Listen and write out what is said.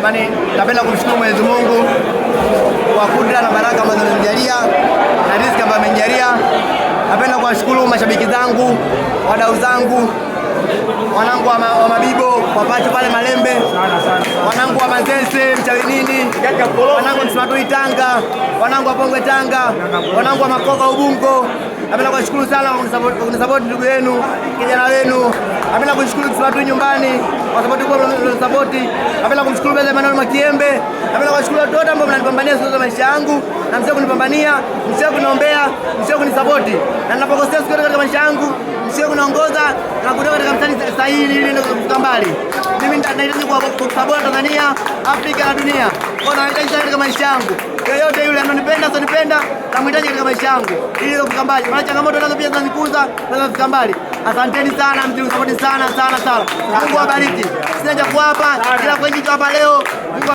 Jamani, napenda kumshukuru Mwenyezi Mungu kwa kudra na baraka ambazo amenijalia na riziki ambayo amenijalia. Napenda kuwashukuru mashabiki zangu, wadau zangu, wanangu wa Mabibo, wapacho pale Malembe, wanangu wa Manzese, Mchawinini, wanangu wa Msimatui Tanga, wanangu wa Pongwe Tanga, wanangu wa Makoka Ubungo. Napenda kuwashukuru sana kwa kunisupport ndugu yenu, kijana wenu. Napenda kushukuru Msimatui nyumbani kwa support. Napenda kumshukuru Beza Emmanuel Makiembe. Napenda kuwashukuru watu wote ambao mnanipambania siku za maisha yangu na msio kunipambania, msio kuniombea, msio kunisupport. Na ninapokosea siku katika maisha yangu, msio kuniongoza na kutoka katika mstari sahihi ili kufika mbali. Mimi nahitaji kusupport Tanzania, Afrika na dunia. Kwa nahitaji sana katika maisha yangu. Yeyote yule ananipenda asionipenda, namhitaji katika maisha yangu ili kufika mbali. Maana changamoto nazo pia zinanikuza na kufika mbali. Asanteni sana, mtusupport sana. Mungu awabariki. Sina cha kuwapa, kila kwa hapa leo.